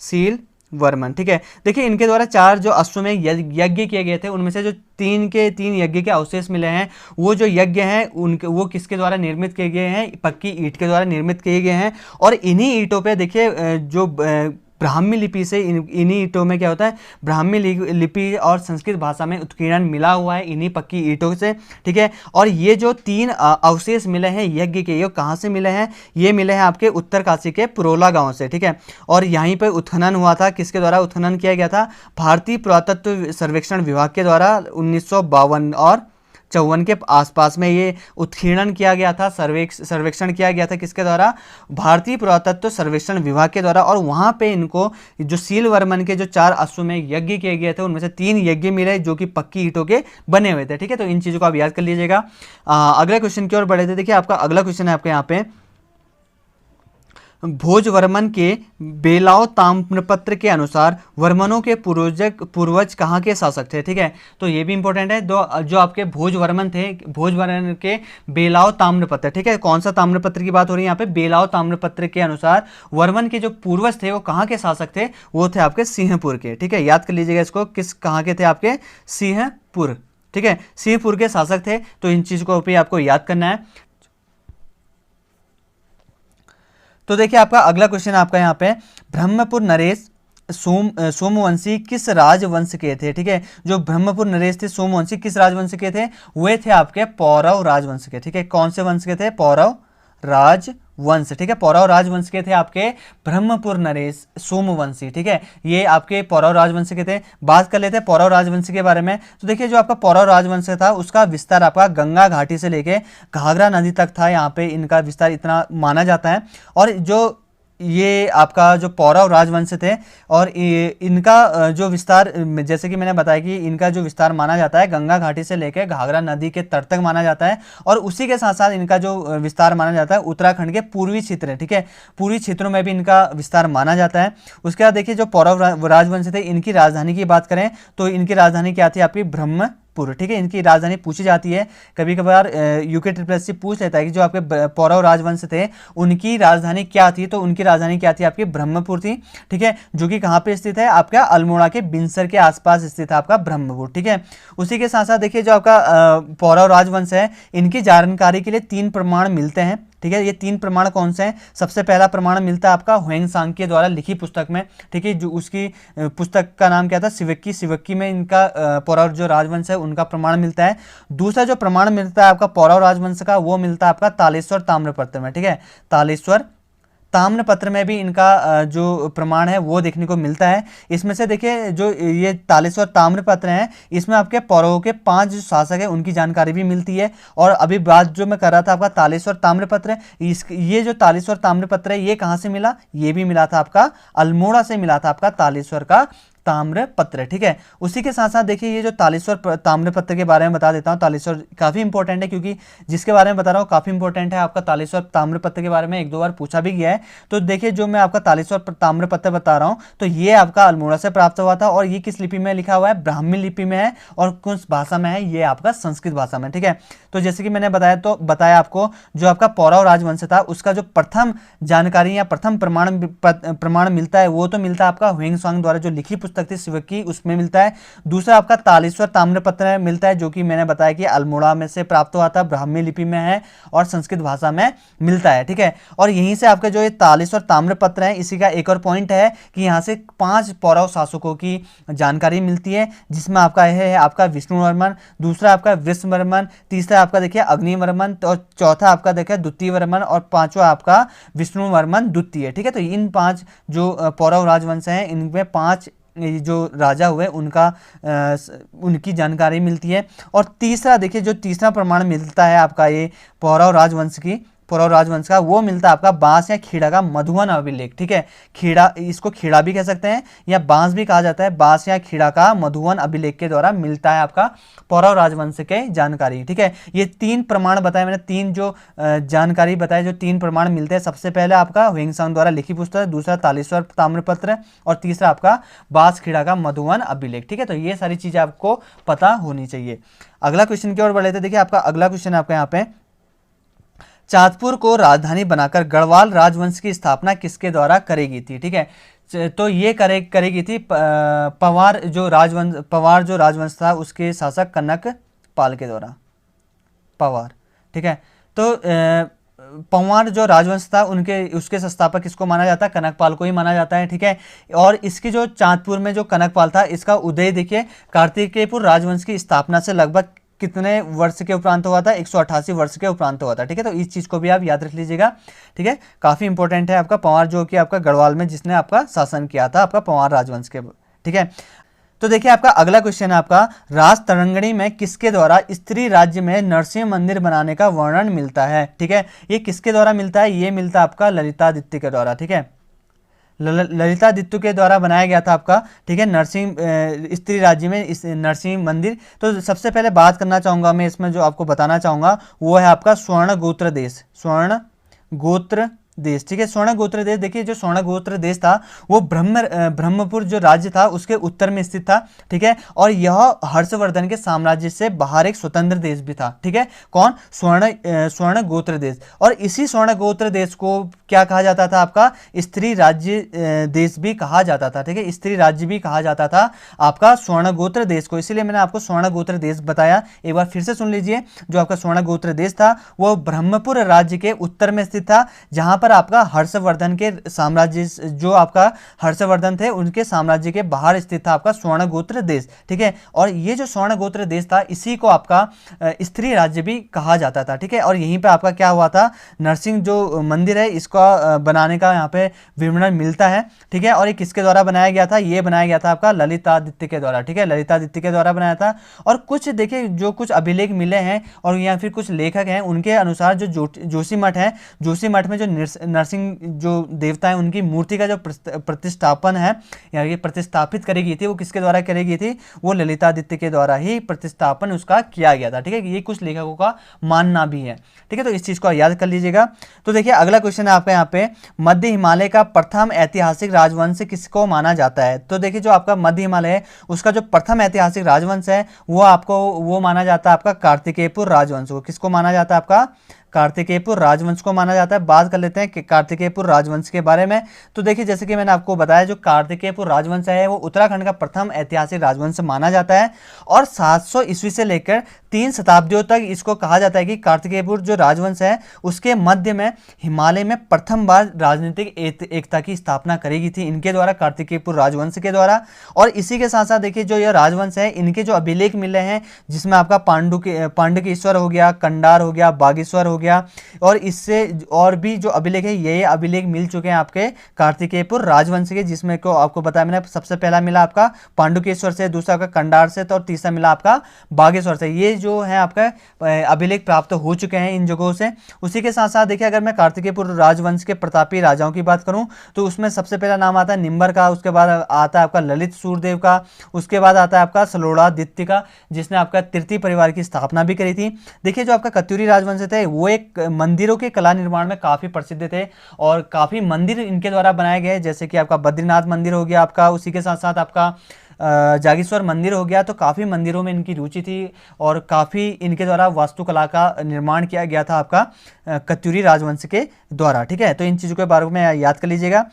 शीलवर्मन, ठीक है। देखिए इनके द्वारा 4 जो अश्वमेध यज्ञ किए गए थे उनमें से जो 3 के 3 यज्ञ के अवशेष मिले हैं, वो जो यज्ञ हैं उनके वो किसके द्वारा निर्मित किए गए हैं, पक्की ईंट के द्वारा निर्मित किए गए हैं। और इन्हीं ईंटों पे देखिए जो ब्राह्मी लिपि से इन्हीं ईंटों में क्या होता है, ब्राह्मी लिपि और संस्कृत भाषा में उत्कीर्णन मिला हुआ है इन्हीं पक्की ईंटों से, ठीक है। और ये जो 3 अवशेष मिले हैं यज्ञ के, ये कहाँ से मिले हैं, ये मिले हैं आपके उत्तरकाशी के पुरोला गांव से, ठीक है। और यहीं पर उत्खनन हुआ था, किसके द्वारा उत्खनन किया गया था, भारतीय पुरातत्व सर्वेक्षण विभाग के द्वारा 1952 और 54 के आसपास में ये उत्खनन किया गया था, सर्वेक्षण किया गया था, किसके द्वारा, भारतीय पुरातत्व सर्वेक्षण विभाग के द्वारा। और वहाँ पे इनको जो शीलवर्मन के जो 4 अश्वमेध यज्ञ किए गए थे उनमें से 3 यज्ञ मिले जो कि पक्की ईंटों के बने हुए थे, ठीक है। तो इन चीज़ों को आप याद कर लीजिएगा। अगले क्वेश्चन की ओर बढ़े थे। देखिए आपका अगला क्वेश्चन है आपके यहाँ पे, भोजवर्मन के बेलाव ताम्रपत्र के अनुसार वर्मनों के पूर्वज कहाँ के शासक थे, ठीक है। तो ये भी इंपॉर्टेंट है। जो आपके भोजवर्मन थे, भोजवर्मन के बेलाव ताम्रपत्र, ठीक है, कौन सा ताम्रपत्र की बात हो रही है यहाँ पे, बेलाव ताम्रपत्र के अनुसार वर्मन के जो पूर्वज थे वो कहाँ के शासक थे, वो थे आपके सिंहपुर के, ठीक है। याद कर लीजिएगा इसको, किस कहाँ के थे आपके, सिंहपुर, ठीक है, सिंहपुर के शासक थे। तो इन चीज़ को भी आपको याद करना है। तो देखिए आपका अगला क्वेश्चन आपका यहाँ पे, ब्रह्मपुर नरेश सोमवंशी किस राजवंश के थे, ठीक है। जो ब्रह्मपुर नरेश थे सोमवंशी किस राजवंश के थे, वे थे आपके पौरव राजवंश के, ठीक है। कौन से वंश के थे, पौरव राजवंश, ठीक है। पौरव राजवंश के थे आपके ब्रह्मपुर नरेश सोमवंशी, ठीक है, ये आपके पौरव राजवंश के थे। बात कर लेते हैं पौरव राजवंश के बारे में। तो देखिए जो आपका पौरव राजवंश था उसका विस्तार आपका गंगा घाटी से लेके घाघरा नदी तक था, यहाँ पे इनका विस्तार इतना माना जाता है। और जो ये आपका जो पौरव राजवंश थे और इनका जो विस्तार, जैसे कि मैंने बताया कि इनका जो विस्तार माना जाता है गंगा घाटी से लेकर घाघरा नदी के तट तक माना जाता है। और उसी के साथ साथ इनका जो विस्तार माना जाता है उत्तराखंड के पूर्वी क्षेत्र, ठीक है, पूर्वी क्षेत्रों में भी इनका विस्तार माना जाता है। उसके बाद देखिए जो पौरव राजवंश थे इनकी राजधानी की बात करें तो इनकी राजधानी क्या थी आपकी, ब्रह्मपुर, ठीक है। इनकी राजधानी पूछी जाती है, कभी कभार यूके ट्रिपल पूछ लेता है कि जो आपके पौरव राजवंश थे उनकी राजधानी क्या थी, तो उनकी राजधानी क्या थी आपकी, ब्रह्मपुर थी, ठीक है, जो कि कहाँ पे स्थित है, आपका अल्मोड़ा के बिनसर के आसपास स्थित है आपका ब्रह्मपुर, ठीक है। उसी के साथ साथ देखिए जो आपका पौरव राजवंश है इनकी जानकारी के लिए 3 प्रमाण मिलते हैं, ठीक है। ये 3 प्रमाण कौन से हैं, सबसे पहला प्रमाण मिलता है आपका ह्वेंसांग के द्वारा लिखी पुस्तक में, ठीक है, जो उसकी पुस्तक का नाम क्या था, शिवक्की में इनका पौरव जो राजवंश है उनका प्रमाण मिलता है। दूसरा जो प्रमाण मिलता है आपका पौरव राजवंश का वो मिलता है आपका तालेश्वर ताम्रपत्र में, ठीक है, तालेश्वर ताम्रपत्र में भी इनका जो प्रमाण है वो देखने को मिलता है। इसमें से देखिए जो ये तालेश्वर ताम्रपत्र हैं इसमें आपके पौरवों के 5 जो शासक हैं उनकी जानकारी भी मिलती है। और अभी बात जो मैं कर रहा था आपका तालेश्वर ताम्रपत्र, ये जो तालेश्वर ताम्रपत्र है ये कहाँ से मिला, ये भी मिला था आपका अल्मोड़ा से मिला था आपका तालेश्वर का ताम्रपत्र, ठीक है। उसी के साथ साथ देखिए ये जो तालेश्वर ताम्रपत्र के बारे में बता देता हूँ। तालेश्वर काफ़ी इंपॉर्टेंट है क्योंकि जिसके बारे में बता रहा हूँ काफ़ी इंपॉर्टेंट है। आपका तालेश्वर ताम्रपत्र के बारे में 1-2 बार पूछा भी गया है। तो देखिए जो मैं आपका तालेश्वर ताम्रपत्र बता रहा हूँ तो ये आपका अल्मोड़ा से प्राप्त हुआ था और ये किस लिपि में लिखा हुआ है, ब्राह्मी लिपि में है। और किस भाषा में है, ये आपका संस्कृत भाषा में, ठीक है। तो जैसे कि मैंने बताया आपको जो आपका पौरव राजवंश था उसका जो प्रथम जानकारी या प्रथम प्रमाण मिलता है वो तो मिलता है आपका ह्वेंसांग द्वारा जो लिखी पुस्तक थी शिवक्की, उसमें मिलता है। दूसरा आपका तालेश्वर ताम्रपत्र मिलता है जो कि मैंने बताया कि अल्मोड़ा में से प्राप्त हुआ था, ब्राह्मी लिपि में है और संस्कृत भाषा में मिलता है, ठीक है। और यहीं से आपका जो ये तालेश्वर ताम्रपत्र है इसी का एक और पॉइंट है कि यहाँ से 5 पौरव शासकों की जानकारी मिलती है जिसमें आपका है आपका विष्णुवर्मन, दूसरा आपका वृषवर्मन, तीसरा आपका देखिए अग्निवर्मन और चौथा आपका देखिए द्वितीयवर्मन और 5वां आपका विष्णुवर्मन द्वितीय, ठीक है। तो इन 5 जो पौरव राजवंश हैं इनमें 5 जो राजा हुए उनकी जानकारी मिलती है। और तीसरा देखिए जो तीसरा प्रमाण मिलता है आपका ये पौरव राजवंश की पौरव राजवंश का, वो मिलता है आपका बांस या खीड़ा का मधुवन अभिलेख। ठीक है, खीड़ा, इसको खीड़ा भी कह सकते हैं या बांस भी कहा जाता है। बांस या खीड़ा का मधुवन अभिलेख के द्वारा मिलता है आपका पौरव राजवंश के जानकारी। ठीक है, ये 3 प्रमाण बताए मैंने, 3 जो जानकारी बताए, जो 3 प्रमाण मिलते हैं। सबसे पहले आपका ह्वेंसांग द्वारा लिखी पुस्तक, दूसरा तालेश्वर ताम्रपत्र और तीसरा आपका बांस खीड़ा का मधुवन अभिलेख। ठीक है, तो ये सारी चीजें आपको पता होनी चाहिए। अगला क्वेश्चन की ओर बढ़ लेते हैं। देखिए आपका अगला क्वेश्चन आपका यहाँ पे, चांदपुर को राजधानी बनाकर गढ़वाल राजवंश की स्थापना किसके द्वारा करेगी थी। ठीक है, तो ये करेगी थी पवार जो राजवंश था उसके शासक कनक पाल के द्वारा, पवार। ठीक है, तो पंवार जो राजवंश था उसके संस्थापक किसको माना जाता है, कनकपाल को ही माना जाता है। ठीक है, और इसकी जो चांदपुर में जो कनकपाल था, इसका उदय देखिए कार्तिकेयपुर राजवंश की स्थापना से लगभग कितने वर्ष के उपरांत हुआ था, 188 वर्ष के उपरांत हुआ था। ठीक है, तो इस चीज को भी आप याद रख लीजिएगा। ठीक है, काफी इंपॉर्टेंट है आपका पंवार, जो कि आपका गढ़वाल में जिसने आपका शासन किया था आपका पंवार राजवंश के। ठीक है, तो देखिए आपका अगला क्वेश्चन है आपका, राज तरंगिणी में किसके द्वारा स्त्री राज्य में नरसिंह मंदिर बनाने का वर्णन मिलता है। ठीक है, ये किसके द्वारा मिलता है, ये मिलता है आपका ललितादित्य के द्वारा। ठीक है, ललितादित्य के द्वारा बनाया गया था आपका। ठीक है, नरसिंह स्त्री राज्य में इस नरसिंह मंदिर। तो सबसे पहले बात करना चाहूंगा मैं इसमें, जो आपको बताना चाहूंगा वो है आपका स्वर्ण गोत्र देश, स्वर्ण गोत्र देश। ठीक है, स्वर्ण गोत्र देश, देखिए जो स्वर्ण गोत्र देश था वो ब्रह्मपुर जो राज्य था उसके उत्तर में स्थित था। ठीक है, और यह हर्षवर्धन के साम्राज्य से बाहर एक स्वतंत्र देश भी था। ठीक है, कौन, स्वर्ण गोत्र देश। और इसी स्वर्ण गोत्र देश को क्या कहा जाता था, आपका स्त्री राज्य देश भी कहा जाता था। ठीक है, स्त्री राज्य भी कहा जाता था आपका स्वर्ण गोत्र देश को, इसीलिए मैंने आपको स्वर्ण गोत्र देश बताया। एक बार फिर से सुन लीजिए, जो आपका स्वर्ण गोत्र देश था वो ब्रह्मपुर राज्य के उत्तर में स्थित था, जहां पर आपका हर्षवर्धन के साम्राज्य, जो आपका हर्षवर्धन थे उनके साम्राज्य के बाहर स्थित था आपका स्वर्ण गोत्र देश। ठीक है, और ये जो स्वर्ण गोत्र देश था इसी को आपका स्त्री राज्य भी कहा जाता था। ठीक है, और यहीं पे आपका क्या हुआ था, नरसिंह जो मंदिर है इसका बनाने का यहाँ पे विवरण मिलता है। ठीक है, और ये किसके द्वारा बनाया गया था, ये बनाया गया था आपका ललितादित्य के द्वारा। ठीक है, ललितादित्य के द्वारा बनाया था। और कुछ देखिए जो कुछ अभिलेख मिले हैं और या फिर कुछ लेखक हैं उनके अनुसार जो जोशीमठ है, जोशीमठ में जो नरसिंह जो देवता है उनकी मूर्ति का जो प्रतिष्ठापन है या ये प्रतिष्ठापित करेगी थी, वो किसके द्वारा करेगी थी, वो ललितादित्य के द्वारा ही प्रतिष्ठापन उसका किया गया था। ठीक है, ये कुछ लेखकों का मानना भी है। ठीक है, तो इस चीज को याद कर लीजिएगा। तो देखिए अगला क्वेश्चन है आपका यहाँ पे, मध्य हिमालय का प्रथम ऐतिहासिक राजवंश किसको माना जाता है। तो देखिए जो आपका मध्य हिमालय है उसका जो प्रथम ऐतिहासिक राजवंश है वो माना जाता है आपका कार्तिकेयपुर राजवंश को। किसको माना जाता है, आपका कार्तिकेयपुर राजवंश को माना जाता है। बात कर लेते हैं कि कार्तिकेयपुर राजवंश के बारे में। तो देखिए जैसे कि मैंने आपको बताया, जो कार्तिकेयपुर राजवंश है वो उत्तराखंड का प्रथम ऐतिहासिक राजवंश माना जाता है और 700 ईस्वी से लेकर 3 शताब्दियों तक इसको कहा जाता है कि कार्तिकेयपुर जो राजवंश है उसके मध्य में हिमालय में प्रथम बार राजनीतिक एकता की स्थापना करेगी थी इनके द्वारा, कार्तिकेयपुर राजवंश के द्वारा। और इसी के साथ साथ देखिए जो यह राजवंश है इनके जो अभिलेख मिले हैं, जिसमें आपका पांडुकेश्वर हो गया, कंडार हो गया, बागेश्वर हो गया, और इससे और भी जो अभिलेख है ये अभिलेख मिल चुके हैं आपके कार्तिकेयपुर राजवंश के, जिसमें को आपको बताया मैंने, सबसे पहला मिला आपका पांडुकेश्वर से, दूसरा आपका कंडार से, तो और तीसरा मिला आपका बागेश्वर से। ये जो है आपका अभिलेख प्राप्त हो चुके हैं इन जगहों से। उसी के साथ साथ देखिए अगर मैं कार्तिकेयपुर राजवंश के प्रतापी राजाओं की बात करूं तो उसमें सबसे पहला नाम आता है निम्बर का, उसके बाद आता है आपका ललित सूरदेव का, उसके बाद आता है आपका सलोड़ादित्य का, जिसने आपका तृतीय परिवार की स्थापना भी करी थी। देखिए जो आपका कत्यूरी राजवंश थे वो एक मंदिरों के कला निर्माण में काफी प्रसिद्ध थे और काफी मंदिर इनके द्वारा बनाए गए, जैसे कि आपका बद्रीनाथ मंदिर हो गया आपका, उसी के साथ साथ आपका जागेश्वर मंदिर हो गया। तो काफ़ी मंदिरों में इनकी रुचि थी और काफ़ी इनके द्वारा वास्तुकला का निर्माण किया गया था आपका कत्यूरी राजवंश के द्वारा। ठीक है, तो इन चीज़ों के बारे में याद कर लीजिएगा।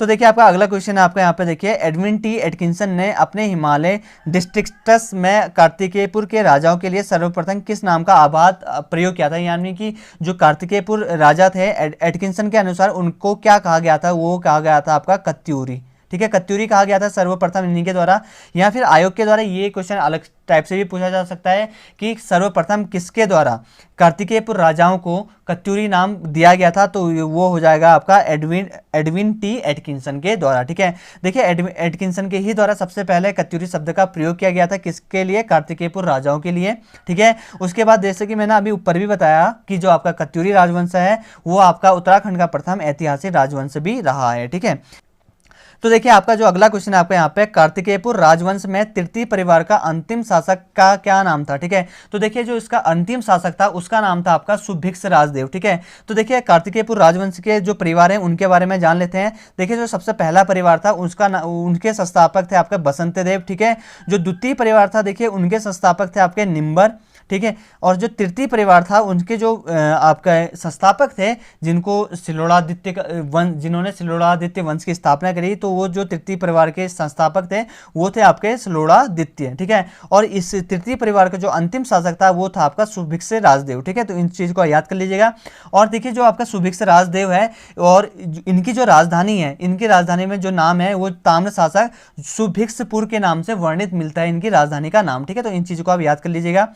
तो देखिए आपका अगला क्वेश्चन है आपका यहाँ पे देखिए, एडविन टी एटकिंसन ने अपने हिमालय डिस्ट्रिक्ट्स में कार्तिकेयपुर के राजाओं के लिए सर्वप्रथम किस नाम का आभात प्रयोग किया था। यानी कि जो कार्तिकेयपुर राजा थे एटकिंसन के अनुसार उनको क्या कहा गया था, वो कहा गया था आपका कत्यूरी। ठीक है, कत्यूरी कहा गया था सर्वप्रथम इन्हीं के द्वारा, या फिर आयोग के द्वारा। ये क्वेश्चन अलग टाइप से भी पूछा जा सकता है कि सर्वप्रथम किसके द्वारा कार्तिकेयपुर राजाओं को कत्यूरी नाम दिया गया था, तो वो हो जाएगा आपका एडविन टी एटकिंसन के द्वारा। ठीक है, देखिए एटकिंसन के ही द्वारा सबसे पहले कत्यूरी शब्द का प्रयोग किया गया था, किसके लिए, कार्तिकेयपुर राजाओं के लिए। ठीक है, उसके बाद जैसे कि मैंने अभी ऊपर भी बताया कि जो आपका कत्यूरी राजवंश है वो आपका उत्तराखंड का प्रथम ऐतिहासिक राजवंश भी रहा है। ठीक है, तो देखिए आपका जो अगला क्वेश्चन है आपका यहाँ पे, कार्तिकेयपुर राजवंश में तृतीय परिवार का अंतिम शासक का क्या नाम था। ठीक है, तो देखिए जो इसका अंतिम शासक था उसका नाम था आपका सुभिक्ष राजदेव। ठीक है, तो देखिए कार्तिकेयपुर राजवंश के जो परिवार हैं उनके बारे में जान लेते हैं। देखिए जो सबसे पहला परिवार था उनके संस्थापक थे आपके बसंत देव। ठीक है, जो द्वितीय परिवार था देखिए उनके संस्थापक थे आपके निम्बर। ठीक है, और जो तृतीय परिवार था उनके जो आपका संस्थापक थे जिन्होंने सिलोड़ादित्य वंश की स्थापना करी, तो वो जो तृतीय परिवार के संस्थापक थे वो थे आपके सिलोड़ादित्य। ठीक है, और इस तृतीय परिवार का जो अंतिम शासक था वो था आपका सुभिक्ष राजदेव। ठीक है, तो इन चीज़ को याद कर लीजिएगा। और देखिए जो आपका सुभिक्ष राजदेव है और इनकी जो राजधानी है, इनकी राजधानी में जो नाम है वो ताम्र शासक सुभिक्षपुर के नाम से वर्णित मिलता है इनकी राजधानी का नाम। ठीक है, तो इन चीज़ों को आप याद कर लीजिएगा।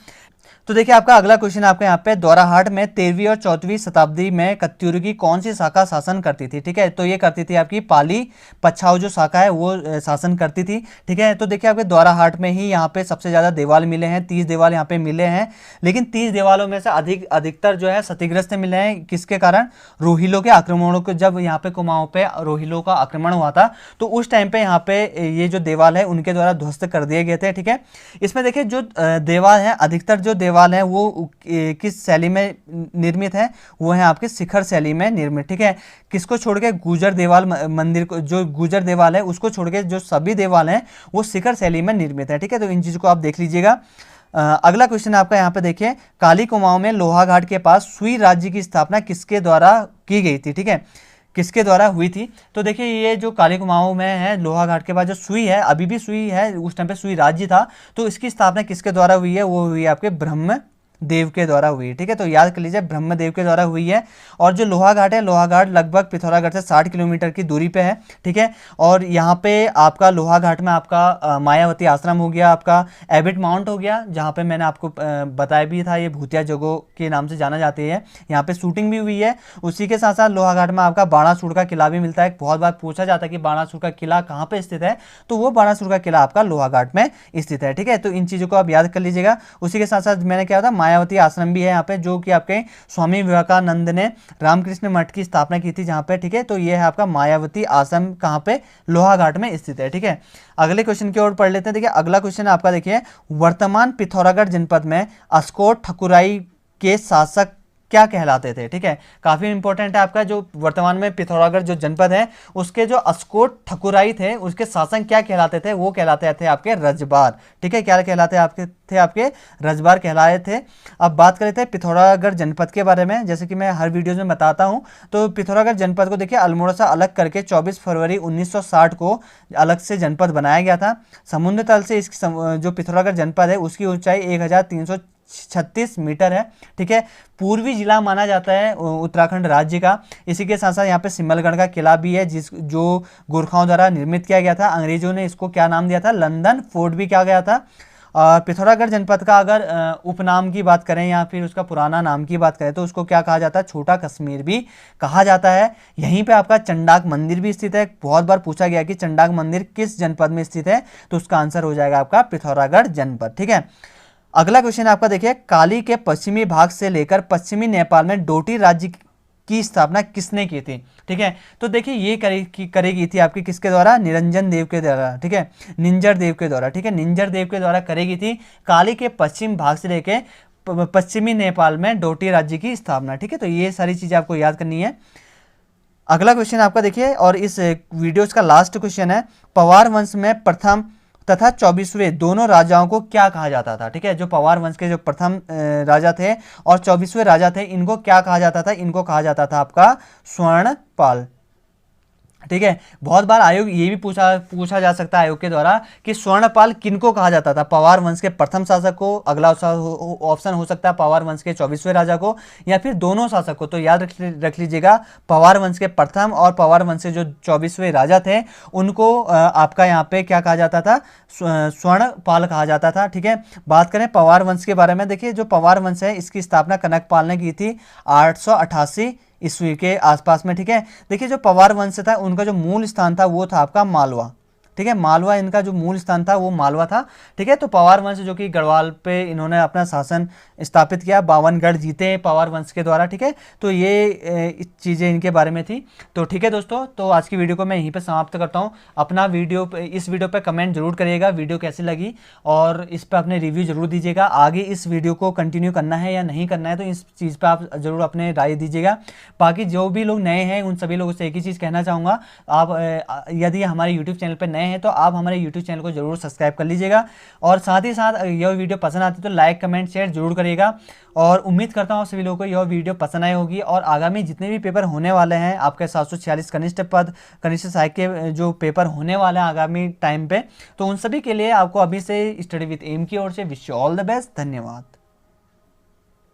तो देखिए आपका अगला क्वेश्चन आपके यहाँ पे, द्वाराहाट में 13वीं और 14वीं शताब्दी में कत्यूरी की कौन सी शाखा शासन करती थी। ठीक है, तो ये करती थी आपकी पाली पच्छाऊ जो शाखा है वो शासन करती थी। ठीक है, तो देखिए आपके द्वाराहाट में ही यहाँ पे सबसे ज़्यादा देवाल मिले हैं, 30 देवाल यहाँ पे मिले हैं, लेकिन 30 देवालों में से अधिकतर जो है क्षतिग्रस्त मिले हैं। किसके कारण, रोहिलों के आक्रमणों को, जब यहाँ पे कुमाऊं पे रोहिलों का आक्रमण हुआ था तो उस टाइम पे यहाँ पे ये जो देवाल है उनके द्वारा ध्वस्त कर दिए गए थे। ठीक है, इसमें देखिए जो देवाल है, अधिकतर जो देवाल है वो किस शैली में निर्मित है, वो है आपके शिखर शैली में निर्मित। ठीक है, किसको छोड़ के, गुजर देवाल मंदिर को, जो गुजर देवाल है उसको छोड़ के जो सभी देवाल हैं वो शिखर शैली में निर्मित है। ठीक है, तो इन चीज़ों को आप देख लीजिएगा। अगला क्वेश्चन आपका यहाँ पे देखिए, काली कुमाऊं में लोहाघाट के पास सुई राज्य की स्थापना किसके द्वारा की गई थी। ठीक है, किसके द्वारा हुई थी, तो देखिए ये जो काली कुमाऊं में है लोहाघाट के पास जो सुई है, अभी भी सुई है, उस टाइम पे सुई राज्य था, तो इसकी स्थापना किसके द्वारा हुई है, वो हुई है आपके ब्रह्म देव के द्वारा हुई है। ठीक है, तो याद कर लीजिए ब्रह्मदेव के द्वारा हुई है। और जो लोहाघाट है, लोहाघाट लगभग पिथौरागढ़ से 60 किलोमीटर की दूरी पे है। ठीक है, और यहाँ पे आपका लोहाघाट में आपका मायावती आश्रम हो गया, आपका एबिट माउंट हो गया, जहाँ पे मैंने आपको बताया भी था ये भूतिया जगह के नाम से जाना जाती है, यहाँ पे शूटिंग भी हुई है। उसी के साथ साथ लोहाघाट में आपका बाणासुर का किला भी मिलता है। बहुत बार पूछा जाता है कि बाणासुर का किला कहाँ पे स्थित है, तो वो बाणासुर का किला आपका लोहाघाट में स्थित है। ठीक है, तो इन चीज़ों को आप याद कर लीजिएगा। उसी के साथ साथ मैंने क्या था, मायावती आश्रम भी है यहाँ पे, जो कि आपके स्वामी विवेकानंद ने रामकृष्ण मठ की स्थापना की थी जहाँ पे। ठीक है, तो ये है आपका मायावती आश्रम, कहाँ पे, लोहाघाट में स्थित है। ठीक है, अगले क्वेश्चन की ओर पढ़ लेते हैं। देखिए अगला क्वेश्चन आपका देखिए, वर्तमान पिथौरागढ़ जनपद में अस्कोट ठकुराई के शासक क्या कहलाते थे। ठीक है, काफी इंपॉर्टेंट है आपका, जो वर्तमान में पिथौरागढ़ जो जनपद है उसके जो अस्कोट ठकुराई थे उसके शासक क्या कहलाते थे, वो कहलाते थे आपके रजबार। ठीक है, क्या कहलाते आपके रजबार कहलाए थे। अब बात करें थे पिथौरागढ़ जनपद के बारे में, जैसे कि मैं हर वीडियो में बताता हूं, तो पिथौरागढ़ जनपद को देखिए अल्मोड़ा से अलग करके 24 फरवरी 1960 को अलग से जनपद बनाया गया था। समुद्र तल से इस जो पिथौरागढ़ जनपद है उसकी ऊंचाई 1336 मीटर है। ठीक है, पूर्वी जिला माना जाता है उत्तराखंड राज्य का। इसी के साथ साथ यहाँ पे सिमलगढ़ का किला भी है, जो गोरखाओं द्वारा निर्मित किया गया था। अंग्रेजों ने इसको क्या नाम दिया था, लंदन फोर्ट भी कहा गया था। पिथौरागढ़ जनपद का अगर उपनाम की बात करें या फिर उसका पुराना नाम की बात करें तो उसको क्या कहा जाता है, छोटा कश्मीर भी कहा जाता है। यहीं पे आपका चंडाक मंदिर भी स्थित है। बहुत बार पूछा गया कि चंडाक मंदिर किस जनपद में स्थित है, तो उसका आंसर हो जाएगा आपका पिथौरागढ़ जनपद। ठीक है, अगला क्वेश्चन आपका देखिए, काली के पश्चिमी भाग से लेकर पश्चिमी नेपाल में डोटी राज्य की स्थापना किसने की थी। ठीक है, तो देखिए ये करेगी थी आपकी किसके द्वारा, निरंजन देव के द्वारा। ठीक है, निंजर देव के द्वारा। ठीक है, निंजर देव के द्वारा करेगी थी काली के पश्चिम भाग से लेकर पश्चिमी नेपाल में डोटी राज्य की स्थापना। ठीक है, तो ये सारी चीजें आपको याद करनी है। अगला क्वेश्चन आपका देखिए, और इस वीडियो का लास्ट क्वेश्चन है, पवार वंश में प्रथम तथा 24वें दोनों राजाओं को क्या कहा जाता था। ठीक है, जो पवार वंश के जो प्रथम राजा थे और 24वें राजा थे, इनको क्या कहा जाता था, इनको कहा जाता था आपका स्वर्णपाल। ठीक है। बहुत बार आयोग ये भी पूछा जा सकता है आयोग के द्वारा कि स्वर्णपाल किनको कहा जाता था, पवार वंश के प्रथम शासक को, अगला ऑप्शन हो सकता है पवार वंश के 24वें राजा को, या फिर दोनों शासक को। तो याद रख लीजिएगा, पवार वंश के प्रथम और पवार वंश के जो 24वें राजा थे उनको आपका यहाँ पे क्या कहा जाता था, स्वर्णपाल कहा जाता था। ठीक है। बात करें पवार वंश के बारे में, देखिए जो पवार वंश है इसकी स्थापना कनकपाल ने की थी 888 ईस्वी के आसपास में। ठीक है। देखिए जो पवार वंश था उनका जो मूल स्थान था वो था आपका मालवा। ठीक है। मालवा इनका जो मूल स्थान था वो मालवा था। ठीक है। तो पवार वंश जो कि गढ़वाल पे इन्होंने अपना शासन स्थापित किया, 52 गढ़ जीते पवार वंश के द्वारा। ठीक है। तो ये चीज़ें इनके बारे में थी। तो ठीक है दोस्तों, तो आज की वीडियो को मैं यहीं पे समाप्त करता हूँ। अपना इस वीडियो पे कमेंट जरूर करिएगा, वीडियो कैसी लगी, और इस पर अपने रिव्यू जरूर दीजिएगा। आगे इस वीडियो को कंटिन्यू करना है या नहीं करना है, तो इस चीज़ पर आप जरूर अपने राय दीजिएगा। बाकी जो भी लोग नए हैं उन सभी लोगों से एक ही चीज़ कहना चाहूँगा, आप यदि हमारे यूट्यूब चैनल पर नए हैं तो आप हमारे यूट्यूब चैनल को जरूर सब्सक्राइब कर लीजिएगा, और साथ ही साथ यह वीडियो पसंद आती है तो लाइक कमेंट शेयर जरूर करिएगा। और उम्मीद करता हूँ सभी लोगों को यह वीडियो पसंद आई होगी, और आगामी जितने भी पेपर होने वाले हैं आपके 746 कनिष्ठ पद, कनिष्ठ सहायक के जो पेपर होने वाले हैं आगामी टाइम पे, तो उन सभी के लिए आपको अभी से स्टडी विद एम की ओर से wish you all the best. धन्यवाद।